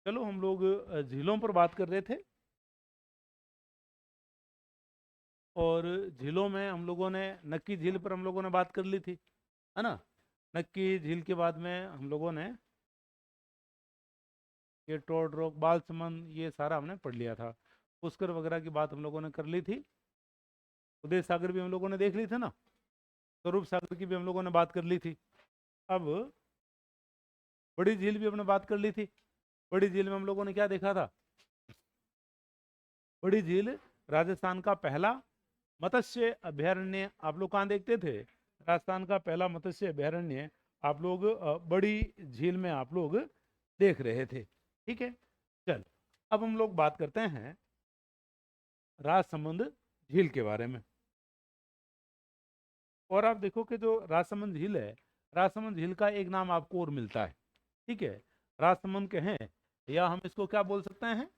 चलो हम लोग झीलों पर बात कर रहे थे। और झीलों में हम लोगों ने नक्की झील पर हम लोगों ने बात कर ली थी, है ना। नक्की झील के बाद में हम लोगों ने ये टोड रॉक, बालसमंद, ये सारा हमने पढ़ लिया था। पुष्कर वगैरह की बात हम लोगों ने कर ली थी। उदय सागर भी हम लोगों ने देख ली थी ना। स्वरूप सागर की भी हम लोगों ने बात कर ली थी। अब बड़ी झील भी हमने बात कर ली थी। बड़ी झील में हम लोगों ने क्या देखा था? बड़ी झील राजस्थान का पहला मत्स्य अभयारण्य आप लोग कहाँ देखते थे? राजस्थान का पहला मत्स्य अभयारण्य आप लोग बड़ी झील में आप लोग देख रहे थे। ठीक है। चल, अब हम लोग बात करते हैं राजसमंद झील के बारे में। और आप देखो कि जो राजसमंद झील है, राजसमंद झील का एक नाम आपको और मिलता है। ठीक है। राजसमंद के हैं, या हम इसको क्या बोल सकते हैं?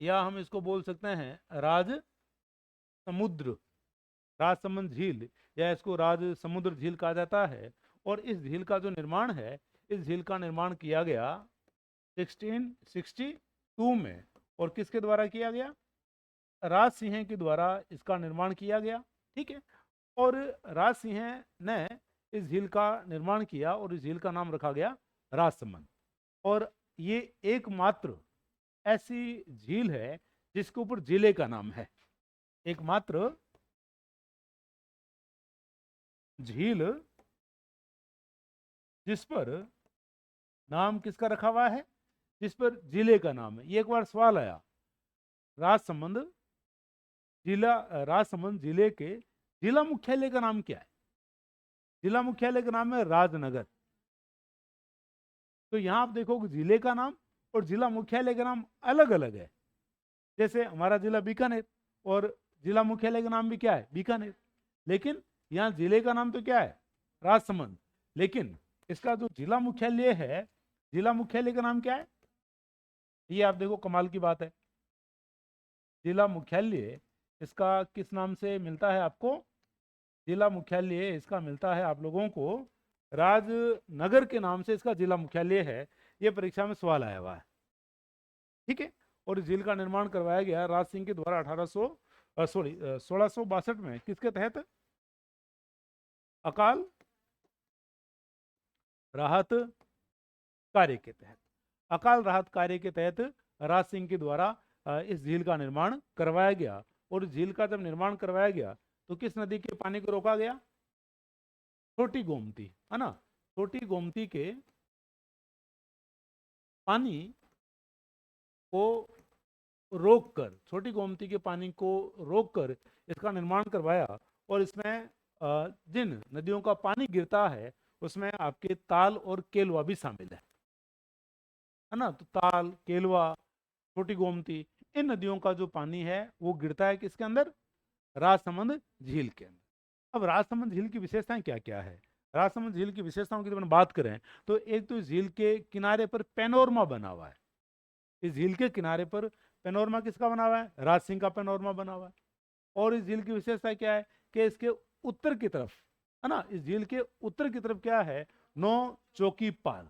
या हम इसको बोल सकते हैं राज समुद्र। राजसमंद झील, या इसको राज समुद्र झील कहा जाता है। और इस झील का जो निर्माण है, इस झील का निर्माण किया गया 1662 में। और किसके द्वारा किया गया? राज सिंह के द्वारा इसका निर्माण किया गया। ठीक है। और राज सिंह ने इस झील का निर्माण किया और इस झील का नाम रखा गया राजसमंद। और ये एकमात्र ऐसी झील है जिसके ऊपर जिले का नाम है। एकमात्र झील जिस पर नाम किसका रखा हुआ है, जिस पर जिले का नाम है। ये एक बार सवाल आया, राजसमंद जिला, राजसमंद जिले के जिला मुख्यालय का नाम क्या है? जिला मुख्यालय का नाम है राजनगर। तो यहां आप देखोगे जिले का नाम और जिला मुख्यालय का नाम अलग अलग है। जैसे हमारा जिला बीकानेर, और जिला मुख्यालय का नाम भी क्या है? बीकानेर। लेकिन यहाँ जिले का नाम तो क्या है? राजसमंद। लेकिन इसका जो जिला मुख्यालय है, जिला मुख्यालय का नाम क्या है? ये आप देखो, कमाल की बात है। जिला मुख्यालय इसका किस नाम से मिलता है आपको? जिला मुख्यालय इसका मिलता है आप लोगों को राजनगर के नाम से, इसका जिला मुख्यालय है। ये परीक्षा में सवाल आया हुआ है। ठीक है। और इस झील का निर्माण करवाया गया राज सिंह के द्वारा 1662 में। किसके तहत? अकाल राहत कार्य के तहत। अकाल राहत कार्य के तहत राज सिंह के द्वारा इस झील का निर्माण करवाया गया। और इस झील का जब निर्माण करवाया गया तो किस नदी के पानी को रोका गया? छोटी गोमती, है ना। छोटी गोमती के पानी को रोककर, छोटी गोमती के पानी को रोककर इसका निर्माण करवाया। और इसमें जिन नदियों का पानी गिरता है उसमें आपके ताल और केलवा भी शामिल है ना। तो ताल, केलवा, छोटी गोमती, इन नदियों का जो पानी है वो गिरता है किसके अंदर? राजसमंद झील के अंदर। अब राजसमंद झील की विशेषताएं क्या क्या है? राजसमंद झील की विशेषताओं की जब हम बात करें तो एक तो इस झील के किनारे पर पैनोरमा बना हुआ है। इस झील के किनारे पर पैनोरमा किसका बना हुआ है? राज सिंह का पैनोरमा बना हुआ है। और इस झील की विशेषता क्या है कि इसके उत्तर की तरफ, है ना, इस झील के उत्तर की तरफ क्या है? नौ चौकी पाल।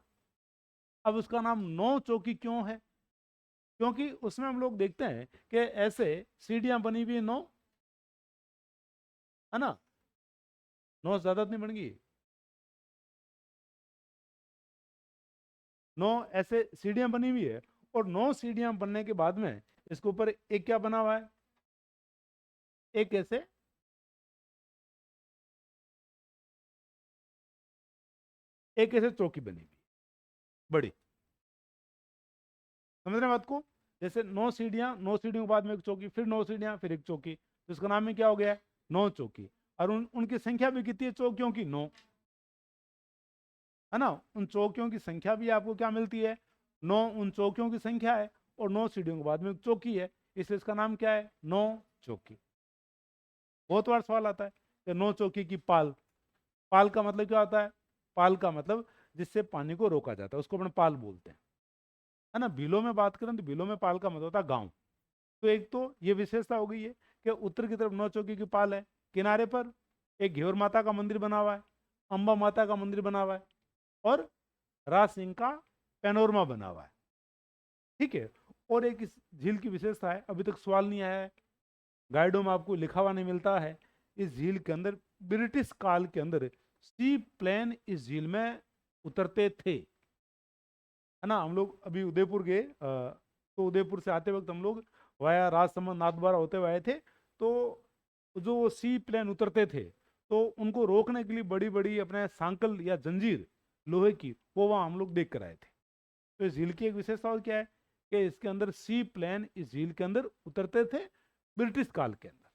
अब उसका नाम नौ चौकी क्यों है? क्योंकि उसमें हम लोग देखते हैं कि ऐसे सीढ़ियां बनी हुई, नौ, है ना। नौ ज्यादा नहीं बन गई, नौ ऐसे सीढ़ियां बनी हुई है। और नौ सीढ़ियां बनने के बाद में इसके ऊपर एक क्या बना हुआ है? एक ऐसे एक ऐसे चौकी बनी हुई बड़ी। समझ रहे हैं बात को? जैसे नौ सीढ़ियां, नौ सीढ़ियों के बाद में एक चौकी, फिर नौ सीढ़ियां, फिर एक चौकी, तो इसका नाम में क्या हो गया? नौ चौकी। और उनकी संख्या भी कितनी है चौकियों की? नौ, है ना। उन चौकियों की संख्या भी आपको क्या मिलती है? नौ उन चौकियों की संख्या है। और नौ सीढ़ियों के बाद में एक चौकी है, इसलिए इसका नाम क्या है? नौ चौकी। बहुत बार सवाल आता है कि नौ चौकी की पाल। पाल का मतलब क्या होता है? पाल का मतलब जिससे पानी को रोका जाता है उसको अपने पाल बोलते हैं, है ना। बिलों में बात करें तो बिलों में पाल का मतलब होता है गांव। तो एक तो ये विशेषता हो गई है कि उत्तर की तरफ नौ चौकी की पाल है, किनारे पर एक घेवर माता का मंदिर बना हुआ है, अंबा माता का मंदिर बना हुआ है, और राज सिंह का पैनोरमा बना हुआ है। ठीक है। और एक इस झील की विशेषता है, अभी तक सवाल नहीं आया है, गाइडों में आपको लिखा हुआ नहीं मिलता है, इस झील के अंदर ब्रिटिश काल के अंदर सी प्लेन इस झील में उतरते थे, है ना। हम लोग अभी उदयपुर गए, तो उदयपुर से आते वक्त हम लोग वाया राजसमंद नाथद्वारा होते हुए आए थे। तो जो वो सी प्लेन उतरते थे, तो उनको रोकने के लिए बड़ी बड़ी अपने सांकल या जंजीर लोहे की, वो वहाँ हम लोग देख कर आए थे। तो इस झील की एक विशेषता और क्या है कि इसके अंदर सी प्लेन इस झील के अंदर उतरते थे ब्रिटिश काल के अंदर।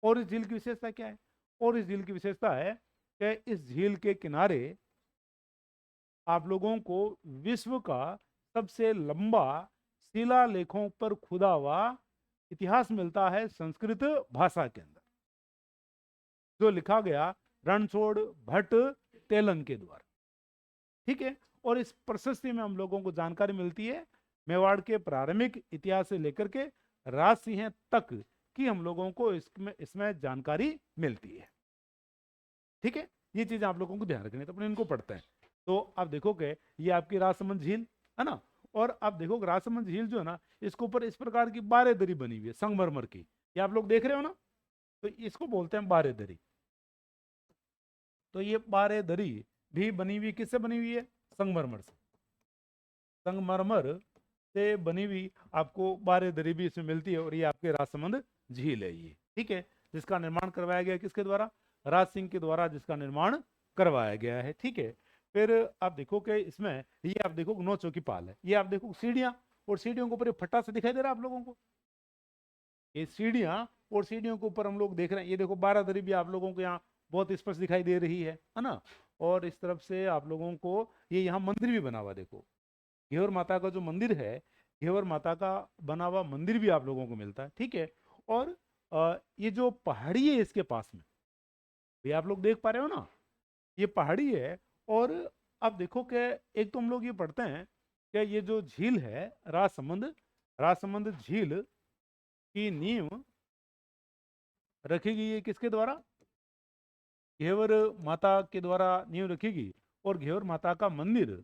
और इस झील की विशेषता क्या है? और इस झील की विशेषता है कि इस झील के किनारे आप लोगों को विश्व का सबसे लंबा शिलालेखों पर खुदा हुआ इतिहास मिलता है संस्कृत भाषा के अंदर, जो लिखा गया रणछोड़ भट्ट तेलन के द्वारा। ठीक है। और इस प्रशस्ति में हम लोगों को जानकारी मिलती है मेवाड़ के प्रारंभिक इतिहास से लेकर के राज सिंह तक की हम लोगों को इसमें जानकारी मिलती है। ठीक है। ये चीज आप लोगों को ध्यान रखनी है, तो अपने इनको पढ़ते हैं। तो आप देखोगे ये आपकी राजसमंद झील है ना, और आप देखोगे राजसमंद झील जो है ना, इसके ऊपर इस प्रकार की बारेदरी बनी हुई है संगमरमर की, ये आप लोग देख रहे हो ना, तो इसको बोलते हैं बारेदरी। तो ये बारेदरी भी बनी हुई किससे बनी हुई है? संगमरमर से। संगमरमर से बनी हुई आपको बारेदरी भी इसमें मिलती है, और ये आपके राजसमंद झील है ये। ठीक है। जिसका निर्माण करवाया गया किसके द्वारा? राज सिंह के द्वारा जिसका निर्माण करवाया गया है। ठीक है। फिर आप देखो कि इसमें ये आप देखो 9 चौकी पाल है, ये आप देखो सीढ़ियां, और सीढ़ियों के ऊपर फट्टा से दिखाई दे रहा है आप लोगों को, ये सीढ़ियां, और सीढ़ियों के ऊपर हम लोग देख रहे हैं, ये देखो बारादरी भी आप लोगों को यहाँ बहुत स्पष्ट दिखाई दे रही है ना। और इस तरफ से आप लोगों को ये यहाँ मंदिर भी बना हुआ देखो, घेवर माता का जो मंदिर है, घेवर माता का बना हुआ मंदिर भी आप लोगों को मिलता है। ठीक है। और ये जो पहाड़ी है इसके पास में, ये आप लोग देख पा रहे हो ना, ये पहाड़ी है। और अब देखो कि एक तो हम लोग ये पढ़ते हैं कि ये जो झील है राजसमंद, राजसमंद झील की नींव रखी गई है किसके द्वारा? घेवर माता के द्वारा नींव रखी गई। और घेवर माता का मंदिर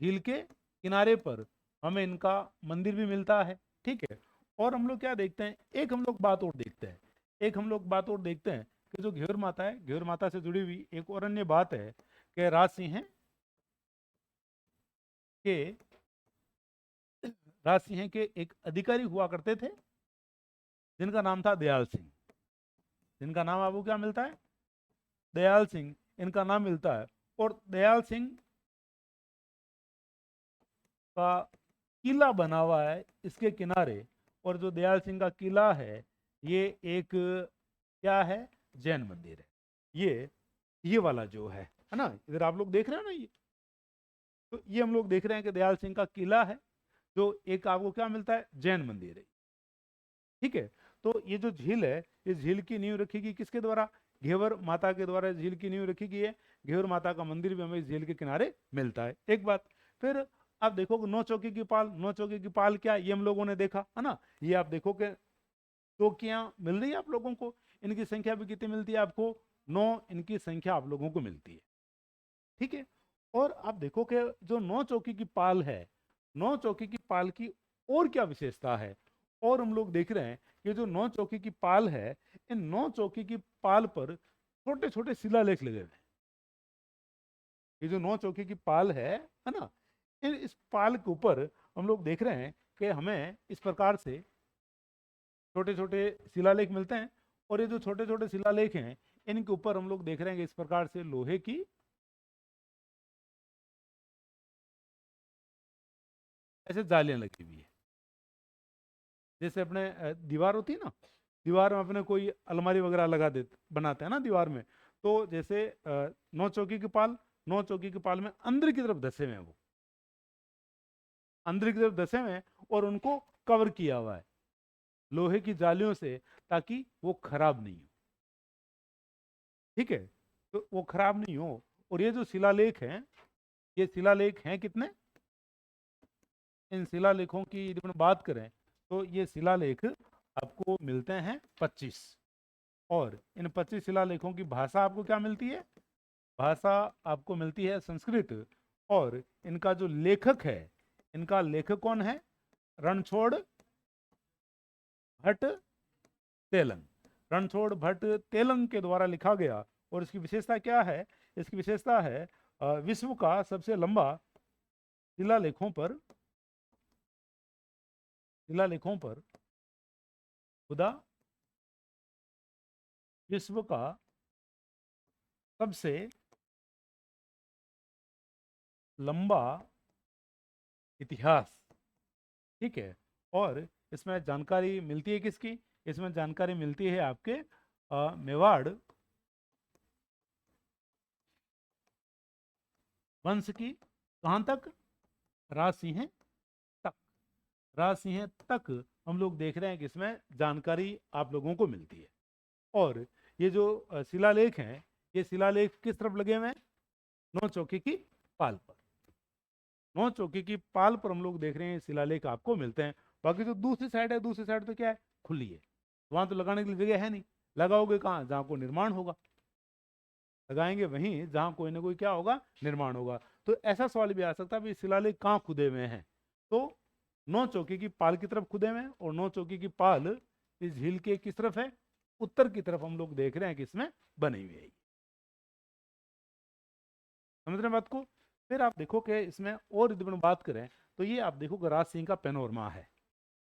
झील के किनारे पर हमें इनका मंदिर भी मिलता है। ठीक है। और हम लोग क्या देखते हैं, एक हम लोग बात और देखते हैं, एक हम लोग बात और देखते हैं कि जो घेवर माता है, घेवर माता से जुड़ी हुई एक और अन्य बात है कि राज सिंह के राज सिंह के एक अधिकारी हुआ करते थे जिनका नाम था दयाल सिंह। जिनका नाम आपको क्या मिलता है? दयाल सिंह इनका नाम मिलता है। और दयाल सिंह का किला बना हुआ है इसके किनारे। और जो दयाल सिंह का किला है ये एक क्या है? जैन मंदिर है। ये वाला जो है ना, इधर आप लोग देख रहे हो ना, ये तो ये हम लोग देख रहे हैं कि दयाल सिंह का किला है, जो एक आपको क्या मिलता है? जैन मंदिर है। ठीक है। तो ये जो झील है, इस झील की नींव रखी गई किसके द्वारा? घेवर माता के द्वारा झील की नींव रखी गई है। घेवर माता का मंदिर भी हमें इस झील के किनारे मिलता है। एक बात। फिर आप देखो 9 चौकी की पाल, 9 चौकी की पाल क्या, ये हम लोगों ने देखा है ना। ये आप देखो कि चौकियां मिल रही है आप लोगों को, इनकी संख्या भी कितनी मिलती है आपको? 9 इनकी संख्या आप लोगों को मिलती है। ठीक है। और आप देखो कि जो 9 चौकी की पाल है, 9 चौकी की पाल की और क्या विशेषता है? और हम लोग देख रहे हैं कि जो 9 चौकी की पाल है, इन 9 चौकी की पाल पर छोटे छोटे शिलालेख लगे हुए हैं। ये जो 9 चौकी की पाल है ना, इस पाल के ऊपर हम लोग देख रहे हैं कि हमें इस प्रकार से छोटे छोटे शिलालेख मिलते हैं। और ये जो छोटे छोटे शिलालेख हैं, इनके ऊपर हम लोग देख रहे हैं कि इस प्रकार से लोहे की ऐसे जालियां लगी हुई है। जैसे अपने दीवार होती है ना, दीवार में अपने कोई अलमारी वगैरह लगा देते बनाते हैं ना दीवार में, तो जैसे 9 चौकी की पाल, 9 चौकी की पाल में अंदर की तरफ धसे हुए हैं, वो अंदर की तरफ धसे हुए हैं, और उनको कवर किया हुआ है लोहे की जालियों से, ताकि वो खराब नहीं हो। ठीक है। तो वो खराब नहीं हो। और ये जो शिलालेख हैं, ये शिलालेख हैं कितने? इन शिलालेखों की यदि हम बात करें तो ये शिलालेख आपको मिलते हैं 25। और इन 25 शिलालेखों की भाषा आपको क्या मिलती है? भाषा आपको मिलती है संस्कृत। और इनका जो लेखक है, इनका लेखक कौन है? रणछोड़ भट्ट तेलंग। रणछोड़ भट्ट तेलंग के द्वारा लिखा गया। और इसकी विशेषता क्या है? इसकी विशेषता है विश्व का सबसे लंबा शिलालेखों पर खुदा विश्व का सबसे लंबा इतिहास। ठीक है। और इसमें जानकारी मिलती है किसकी? इसमें जानकारी मिलती है आपके मेवाड़ वंश की। कहां तक? राज सिंह तक। राज सिंह तक हम लोग देख रहे हैं कि इसमें जानकारी आप लोगों को मिलती है। और ये जो शिलालेख हैं, ये शिलालेख किस तरफ लगे हुए हैं? नौ चौकी की पाल पर। नौ चौकी की पाल पर हम लोग देख रहे हैं शिलालेख आपको मिलते हैं। बाकी जो दूसरी साइड है, दूसरी साइड तो क्या है? खुली है। वहां तो लगाने के लिए जगह है नहीं। लगाओगे कहाँ? जहां को निर्माण होगा। लगाएंगे वहीं जहां कोई ना कोई क्या होगा? निर्माण होगा। तो ऐसा सवाल भी आ सकता है, शिलालेख कहाँ खुदे हुए हैं? तो नौ चौकी की पाल की तरफ खुदे हुए हैं। और नौ चौकी की पाल इस झील के किस तरफ है? उत्तर की तरफ हम लोग देख रहे हैं कि इसमें बनी हुई है। समझ रहे हैं बात को? फिर आप देखो कि इसमें और यदि बात करें तो ये आप देखो कि राज सिंह का पेनोरमा है।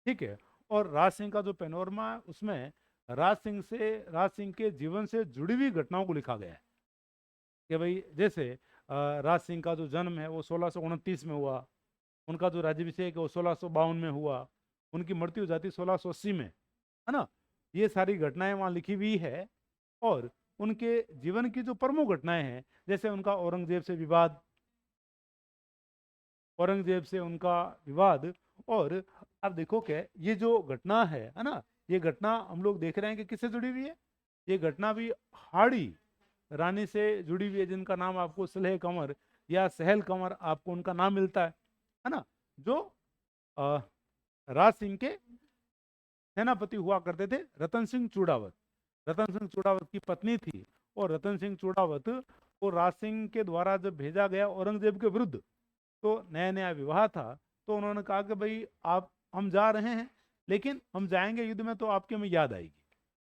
ठीक है। और राज सिंह का जो पेनोरमा है उसमें राज सिंह के जीवन से जुड़ी हुई घटनाओं को लिखा गया है। कि भाई जैसे राज सिंह का जो जन्म है वो 1629 में हुआ। उनका जो राज्याभिषेक है वो 1652 में हुआ। उनकी मृत्यु हो जाती 1680 में, है ना। ये सारी घटनाएं वहाँ लिखी हुई है। और उनके जीवन की जो प्रमुख घटनाएं हैं, जैसे उनका औरंगजेब से उनका विवाद। और आप देखो कि ये जो घटना है ना, ये घटना हम लोग देख रहे हैं कि किससे जुड़ी हुई है? ये घटना भी हाड़ी रानी से जुड़ी हुई है, जिनका नाम आपको सलेह कंवर या सहल कंवर आपको उनका नाम मिलता है ना। जो अ, राज सिंह के सेनापति हुआ करते थे, रतन सिंह चूड़ावत। रतन सिंह चूड़ावत की पत्नी थी। और रतन सिंह चूड़ावत को राज सिंह के द्वारा जब भेजा गया औरंगजेब के विरुद्ध, तो नया नया विवाह था। तो उन्होंने कहा कि भाई आप हम जा रहे हैं, लेकिन हम जाएंगे युद्ध में तो आपके हमें याद आएगी,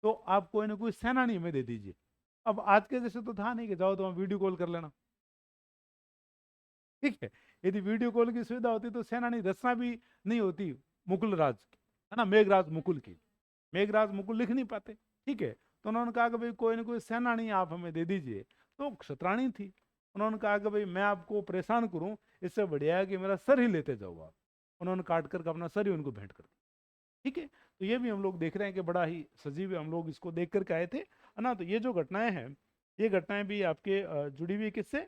तो आप कोई ना कोई सेनानी हमें दे दीजिए। अब आज के जैसे तो था नहीं कि जाओ तो हम वीडियो कॉल कर लेना। ठीक है। यदि वीडियो कॉल की सुविधा होती तो सेनानी रचना भी नहीं होती मुकुल राज की, है ना, मेघराज मुकुल की। मेघराज मुकुल लिख नहीं पाते। ठीक है। तो उन्होंने कहा कि भाई कोई ना कोई सेनानी आप हमें दे दीजिए। तो क्षत्राणी थी। उन्होंने कहा कि भाई मैं आपको परेशान करूं, इससे बढ़िया है कि मेरा सर ही लेते जाओ आप। उन्होंने काट कर अपना सर ही उनको भेंट कर दिया। ठीक है। तो ये भी हम लोग देख रहे हैं कि बड़ा ही सजीव हम लोग इसको देख करके आए थे, है ना। तो ये जो घटनाएं हैं, ये घटनाएं भी आपके जुड़ी हुई है किससे?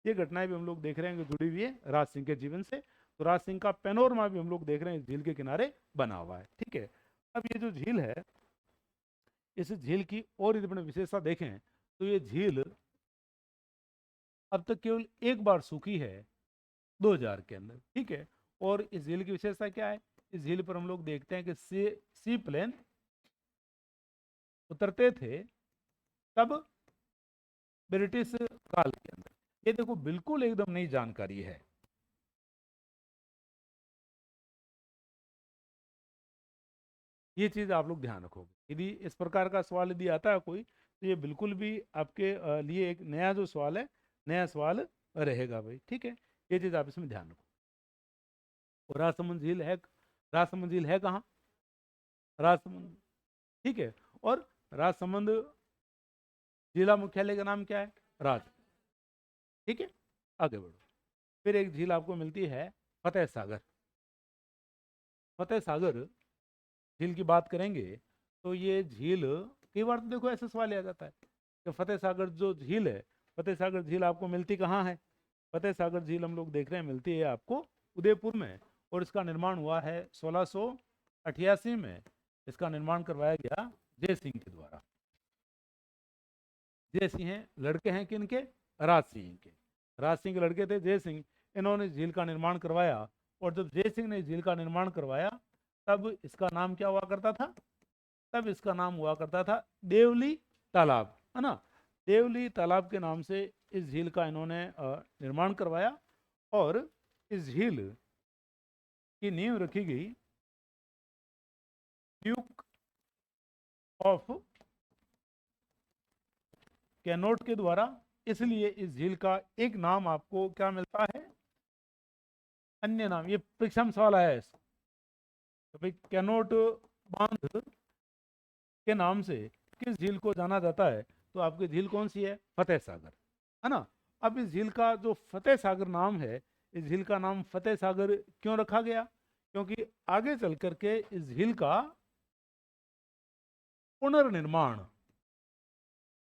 ये घटनाएं भी हम लोग देख रहे हैं कि जुड़ी हुई है राज सिंह के जीवन से। तो राज सिंह का पेनोरमा भी हम लोग देख रहे हैं इस झील के किनारे बना हुआ है। ठीक है। अब ये जो झील है, इस झील की और यदि अपने विशेषता देखें तो ये झील अब तक केवल एक बार सूखी है, 2000 के अंदर। ठीक है। और इस झील की विशेषता क्या है? इस झील पर हम लोग देखते हैं कि सी प्लेन उतरते थे तब ब्रिटिश काल के अंदर। ये देखो बिल्कुल एकदम नई जानकारी है। ये चीज आप लोग ध्यान रखोगे। यदि इस प्रकार का सवाल यदि आता है कोई, तो ये बिल्कुल भी आपके लिए एक नया जो सवाल है, नया सवाल रहेगा भाई। ठीक है। ये चीज आप इसमें ध्यान रखो। और राजसमंद झील है कहाँ? राजसमंद। ठीक है। और राजसमंद जिला मुख्यालय का नाम क्या है? राज। ठीक है। आगे बढ़ो। फिर एक झील आपको मिलती है फतेह सागर। फतेह सागर झील की बात करेंगे तो ये झील, कई बार तो देखो ऐसा सवाल आ जाता है कि फतेह सागर जो झील है, फतेह सागर झील आपको मिलती कहाँ है? फतेह सागर झील हम लोग देख रहे हैं मिलती है आपको उदयपुर में। और इसका निर्माण हुआ है 1688 में। इसका निर्माण करवाया गया जय सिंह के द्वारा। जय सिंह लड़के हैं किनके? राज सिंह के। राज सिंह के लड़के थे जय सिंह। इन्होंने झील का निर्माण करवाया। और जब जय सिंह ने झील का निर्माण करवाया, तब इसका नाम क्या हुआ करता था? तब इसका नाम हुआ करता था देवली तालाब, है ना। देवली तालाब के नाम से इस झील का इन्होंने निर्माण करवाया। और इस झील की नींव रखी गई ड्यूक ऑफ कैनोट के द्वारा, इसलिए इस झील का एक नाम आपको क्या मिलता है, अन्य नाम। ये परीक्षा में सवाल आया है तो भाई कैनोट बांध के नाम से किस झील को जाना जाता है, तो आपकी झील कौन सी है, फतेह सागर, है ना। अब इस झील का जो फतेह सागर नाम है, इस झील का नाम फतेह सागर क्यों रखा गया, क्योंकि आगे चल करके इस झील का पुनर्निर्माण,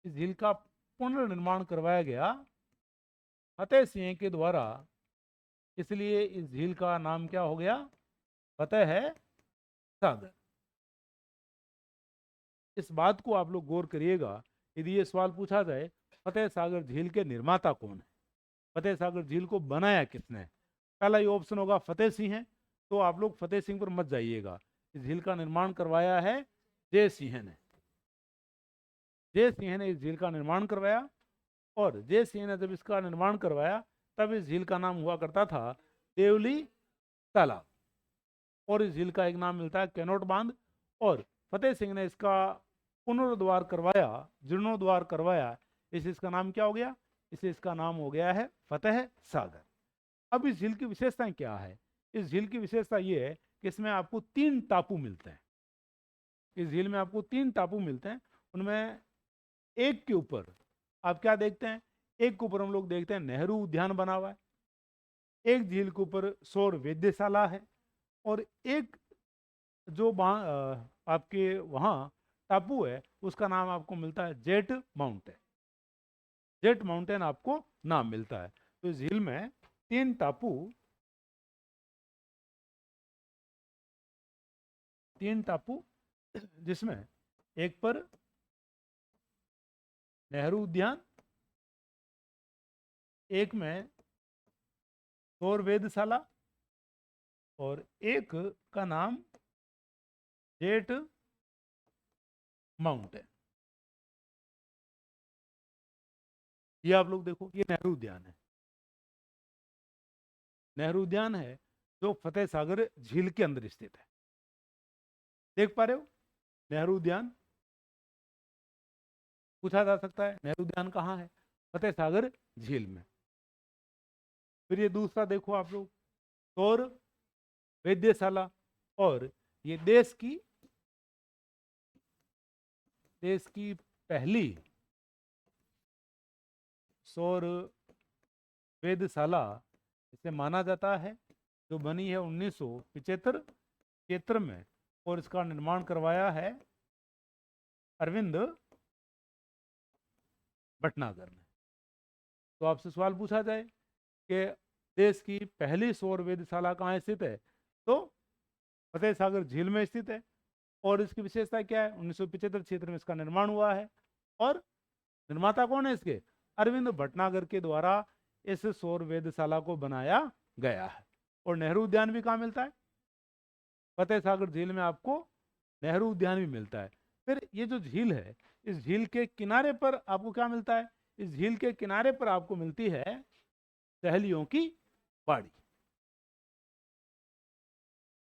इस झील का पुनर्निर्माण करवाया गया फतेह सिंह के द्वारा, इसलिए इस झील का नाम क्या हो गया, फतेह है सागर। इस बात को आप लोग गौर करिएगा, यदि ये सवाल पूछा जाए फतेह सागर झील के निर्माता कौन है, फतेह सागर झील को बनाया किसने, पहला ये ऑप्शन होगा फतेह सिंह है, तो आप लोग फतेह सिंह पर मत जाइएगा। इस झील का निर्माण करवाया है जय सिंह ने, जय सिंह ने इस झील का निर्माण करवाया, और जय सिंह ने जब इसका निर्माण करवाया तब इस झील का नाम हुआ करता था देवली तालाब, और इस झील का एक नाम मिलता है कैनोट बांध, और फतेह सिंह ने इसका पुनरुद्वार करवाया, जीर्णोद्वार करवाया, इस इसका नाम क्या हो गया, इसे इसका नाम हो गया है फतेह सागर। अब इस झील की विशेषताएं क्या है, इस झील की विशेषता ये है कि इसमें आपको 3 टापू मिलते हैं, इस झील में आपको 3 टापू मिलते हैं, उनमें एक के ऊपर आप क्या देखते हैं, एक के ऊपर हम लोग देखते हैं नेहरू उद्यान बना हुआ है, एक झील के ऊपर सौर वेधशाला है, और एक जो आपके वहाँ टापू है उसका नाम आपको मिलता है जेट माउंटेन, जेट माउंटेन आपको नाम मिलता है। तो इस झील में 3 टापू, 3 टापू जिसमें एक पर नेहरू उद्यान, एक में सौर वेधशाला, और एक का नाम जेट माउंटेन। ये आप लोग देखो, ये नेहरू उद्यान है, नेहरू उद्यान है जो फतेह सागर झील के अंदर स्थित है, देख पा रहे हो नेहरू उद्यान, पूछा जा सकता है नेहरू उद्यान कहाँ है, फतेह सागर झील में। फिर ये दूसरा देखो आप लोग, सौर वेधशाला, और ये देश की पहली सौर वेधशाला इसे माना जाता है, जो बनी है 1975 में, और इसका निर्माण करवाया है अरविंद भटनागर ने। तो आपसे सवाल पूछा जाए कि देश की पहली सौर वेधशाला कहाँ स्थित है, तो फतेह सागर झील में स्थित है, और इसकी विशेषता क्या है, 1975 क्षेत्र में इसका निर्माण हुआ है, और निर्माता कौन है इसके, अरविंद भटनागर के द्वारा इस सौर वेधशाला को बनाया गया है। और नेहरू उद्यान भी कहाँ मिलता है, फतेह सागर झील में आपको नेहरू उद्यान भी मिलता है। फिर ये जो झील है, इस झील के किनारे पर आपको क्या मिलता है, इस झील के किनारे पर आपको मिलती है सहेलियों की बाड़ी,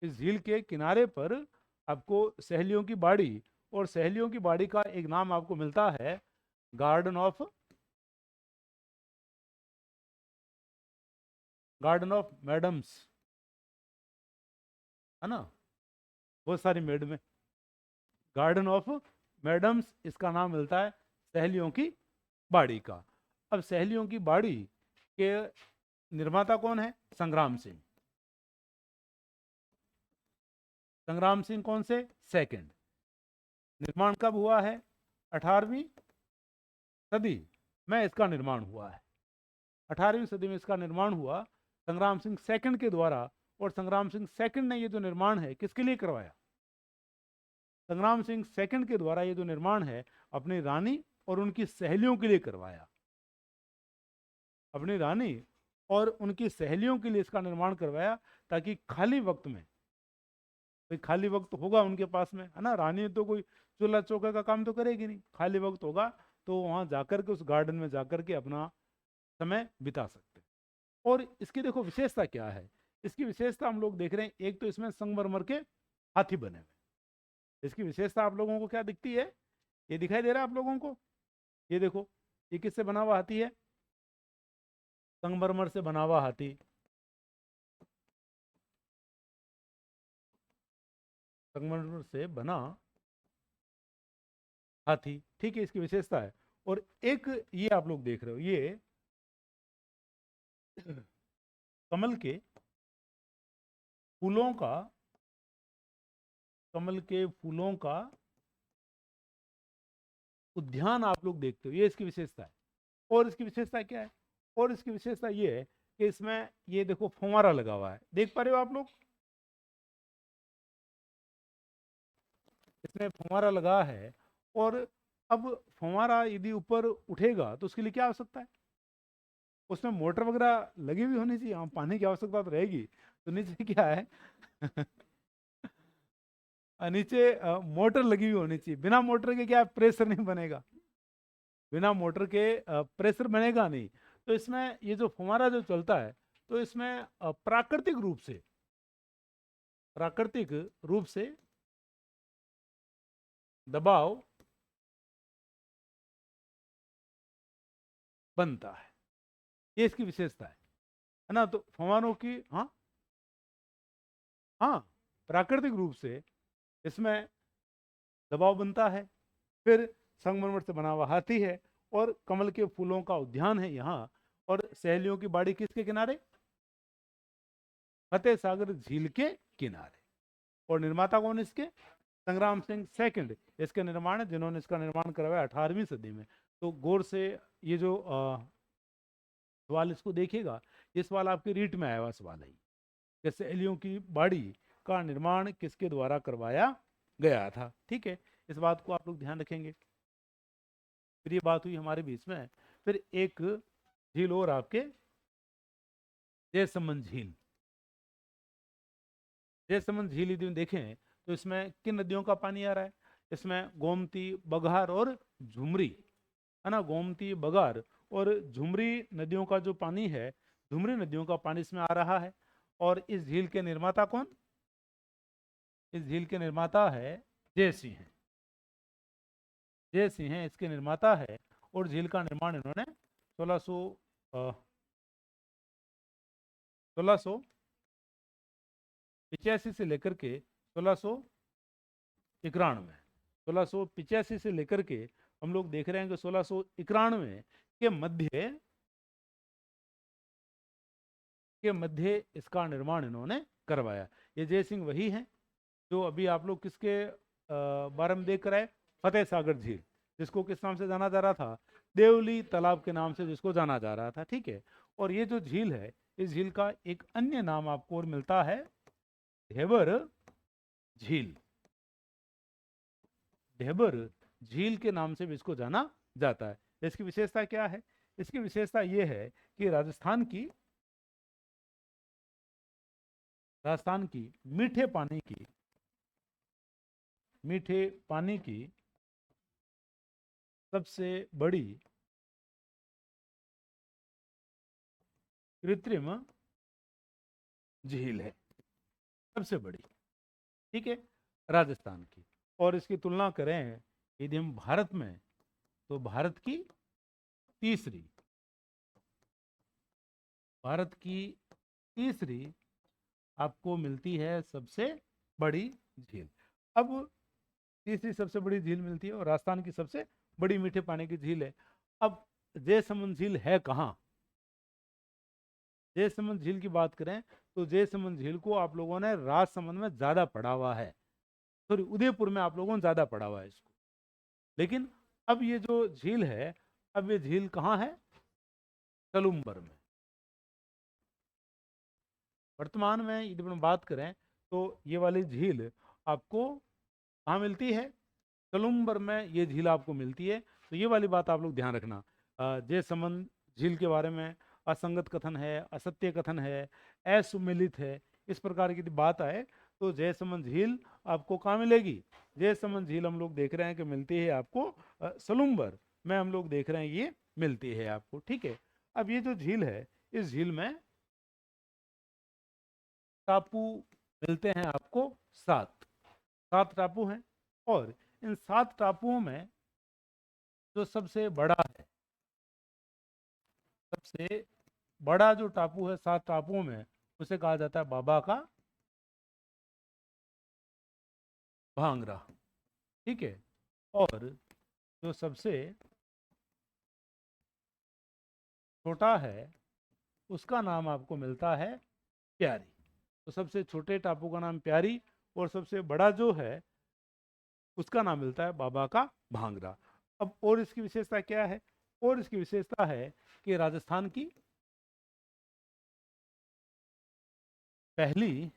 इस झील के किनारे पर आपको सहेलियों की बाड़ी, और सहेलियों की बाड़ी का एक नाम आपको मिलता है गार्डन ऑफ मैडम्स, है ना, बहुत सारी मेड में, गार्डन ऑफ मैडम्स इसका नाम मिलता है सहेलियों की बाड़ी का। अब सहेलियों की बाड़ी के निर्माता कौन है, संग्राम सिंह, संग्राम सिंह कौन से, सेकंड। निर्माण कब हुआ है, 18वीं सदी में इसका निर्माण हुआ है, 18वीं सदी में इसका निर्माण हुआ संग्राम सिंह सेकंड के द्वारा। और संग्राम सिंह सेकंड ने ये जो निर्माण है किसके लिए करवाया, संग्राम सिंह सेकंड के द्वारा ये जो निर्माण है अपनी रानी और उनकी सहेलियों के लिए करवाया, अपनी रानी और उनकी सहेलियों के लिए इसका निर्माण करवाया, ताकि खाली वक्त में, भाई खाली वक्त होगा उनके पास में, है ना, रानी तो कोई चूल्हा चौका का काम तो करेगी नहीं, खाली वक्त होगा तो वहां जाकर के उस गार्डन में जाकर के अपना समय बिता सकते। और इसकी देखो विशेषता क्या है, इसकी विशेषता हम लोग देख रहे हैं, एक तो इसमें संगमरमर के हाथी बने हुए। इसकी विशेषता आप लोगों को क्या दिखती है, ये दिखाई दे रहा है आप लोगों को, ये देखो, ये किससे बना हुआ हाथी है, संगमरमर से बना हुआ हाथी। संगमरमर से बना हाथी, ठीक है, इसकी विशेषता है। और एक ये आप लोग देख रहे हो, ये कमल के फूलों का, कमल के फूलों का उद्यान आप लोग देखते हो, ये इसकी विशेषता है। और इसकी विशेषता क्या है, और इसकी विशेषता ये है कि इसमें ये देखो फुवारा लगा हुआ है, देख पा रहे हो आप लोग, इसमें फुवारा लगा है। और अब फुवारा यदि ऊपर उठेगा तो उसके लिए क्या आवश्यकता है, उसमें मोटर वगैरह लगी हुई होनी चाहिए, हाँ पानी की आवश्यकता तो रहेगी। तो नीचे क्या है नीचे मोटर लगी हुई होनी चाहिए, बिना मोटर के क्या प्रेशर नहीं बनेगा, बिना मोटर के प्रेशर बनेगा नहीं। तो इसमें ये जो फुवारा जो चलता है, तो इसमें प्राकृतिक रूप से, प्राकृतिक रूप से दबाव बनता है, ये इसकी विशेषता है ना। तो फुवारों की, हाँ हाँ, प्राकृतिक रूप से इसमें दबाव बनता है। फिर संगमरमर से बना हुआ हाथी है, और कमल के फूलों का उद्यान है यहाँ। और सहेलियों की बाड़ी किसके किनारे, फतेह सागर झील के किनारे। और निर्माता कौन इसके, संग्राम सिंह सेकंड इसके निर्माण है, जिन्होंने इसका निर्माण करवाया 18वीं सदी में। तो गौर से ये जो सवाल इसको देखिएगा, ये सवाल आपके रीट में आया हुआ सवाल है कि सहेलियों की बाड़ी का निर्माण किसके द्वारा करवाया गया था, ठीक है, इस बात को आप लोग ध्यान रखेंगे। फिर ये बात हुई हमारे बीच में। फिर एक झील और आपके, जयसमंद झील। जयसमंद झील यदि देखें तो इसमें किन नदियों का पानी आ रहा है, इसमें गोमती, बघार और झुमरी, है ना, गोमती, बघार और झुमरी नदियों का जो पानी है, झुमरी नदियों का पानी इसमें आ रहा है। और इस झील के निर्माता कौन, इस झील के निर्माता है जय सिंह है, जय सिंह है इसके निर्माता है। और झील का निर्माण इन्होंने 1685 से लेकर के 1691, 1685 से लेकर के हम लोग देख रहे हैं कि 1691 के मध्य इसका निर्माण इन्होंने करवाया। ये जय सिंह वही हैं जो अभी आप लोग किसके बारे में देख रहे हैं, फतेह सागर झील, जिसको किस नाम से जाना जा रहा था, देवली तालाब के नाम से जिसको जाना जा रहा था, ठीक है। और ये जो झील है, इस झील का एक अन्य नाम आपको और मिलता है, ढेबर झील। ढेबर झील के नाम से भी इसको जाना जाता है। इसकी विशेषता क्या है, इसकी विशेषता ये है कि राजस्थान की मीठे पानी की सबसे बड़ी कृत्रिम झील है, सबसे बड़ी, ठीक है, राजस्थान की। और इसकी तुलना करें यदि हम भारत में, तो तीसरी भारत की तीसरी आपको मिलती है सबसे बड़ी झील। अब तीसरी सबसे बड़ी झील मिलती है और राजस्थान की सबसे बड़ी मीठे पानी की झील है। अब जयसमंद झील है कहाँ, जयसमंद झील की बात करें तो जयसमंद झील को आप लोगों ने राजसमंद में ज्यादा पढ़ा हुआ है, सॉरी उदयपुर में आप लोगों ने ज्यादा पढ़ा हुआ है इसको। लेकिन अब ये जो झील है, अब ये झील कहाँ है, सलुम्बर में। वर्तमान में यदि हम बात करें तो ये वाली झील आपको कहाँ मिलती है, सलुम्बर में ये झील आपको मिलती है। तो ये वाली बात आप लोग ध्यान रखना, जयसमंद झील के बारे में असंगत कथन है, असत्य कथन है, असुमेलित है, इस प्रकार की बात आए तो जयसमंद झील आपको कहाँ मिलेगी, जयसमंद झील हम लोग देख रहे हैं कि मिलती है आपको सलुम्बर में, हम लोग देख रहे हैं ये मिलती है आपको, ठीक है। अब ये जो झील है, इस झील में टापू मिलते हैं आपको 7 टापू हैं। और इन 7 टापुओं में जो सबसे बड़ा है, सबसे बड़ा जो टापू है 7 टापुओं में, उसे कहा जाता है बाबा का भांगरा। ठीक है। और जो सबसे छोटा है उसका नाम आपको मिलता है प्यारी। तो सबसे छोटे टापू का नाम प्यारी, और सबसे बड़ा जो है उसका नाम मिलता है बाबा का भांगरा। अब और इसकी विशेषता क्या है? और इसकी विशेषता है कि राजस्थान की पहली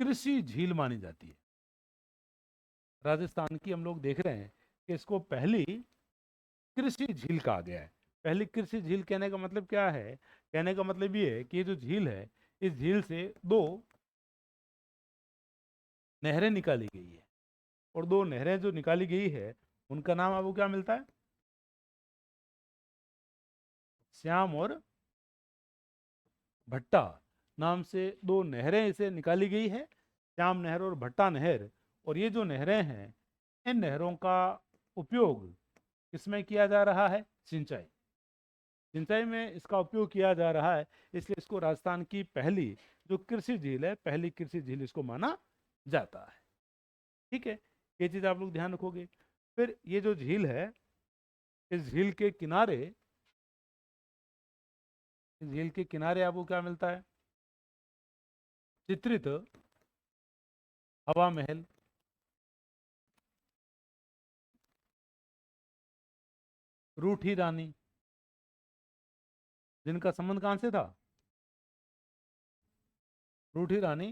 कृषि झील मानी जाती है। राजस्थान की हम लोग देख रहे हैं कि इसको पहली कृषि झील कहा गया है। पहली कृषि झील कहने का मतलब क्या है? कहने का मतलब ये है कि ये जो झील है, इस झील से 2 नहरें निकाली गई है, और 2 नहरें जो निकाली गई है उनका नाम आपको क्या मिलता है? श्याम और भट्टा नाम से 2 नहरें इसे निकाली गई है, श्याम नहर और भट्टा नहर। और ये जो नहरें हैं, इन नहरों का उपयोग किसमें किया जा रहा है? सिंचाई। सिंचाई में इसका उपयोग किया जा रहा है, इसलिए इसको राजस्थान की पहली जो कृषि झील है, पहली कृषि झील इसको माना जाता है। ठीक है, ये चीज आप लोग ध्यान रखोगे। फिर ये जो झील है, इस झील के किनारे, इस झील के किनारे आपको क्या मिलता है? चित्रित हवा महल, रूठी रानी, जिनका संबंध कहां से था? रूठी रानी,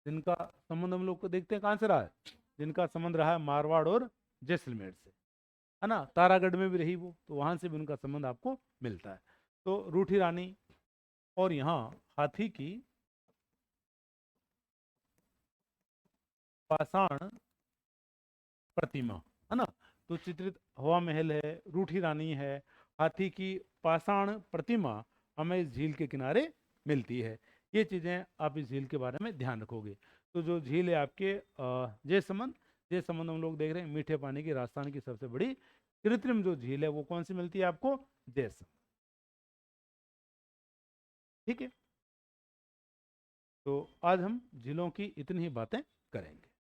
जिनका संबंध हम लोग को देखते हैं कहां से रहा है? जिनका संबंध रहा है मारवाड़ और जैसलमेर से, है ना। तारागढ़ में भी रही वो, तो वहां से भी उनका संबंध आपको मिलता है। तो रूठी रानी, और यहाँ हाथी की पाषाण प्रतिमा, है ना। तो चित्रित हवा महल है, रूठी रानी है, हाथी की पाषाण प्रतिमा हमें इस झील के किनारे मिलती है। ये चीज़ें आप इस झील के बारे में ध्यान रखोगे। तो जो झील है आपके जयसमंद, जयसमंद हम लोग देख रहे हैं मीठे पानी की राजस्थान की सबसे बड़ी कृत्रिम जो झील है वो कौन सी मिलती है आपको? जयसमंद। ठीक है, तो आज हम झीलों की इतनी ही बातें करेंगे।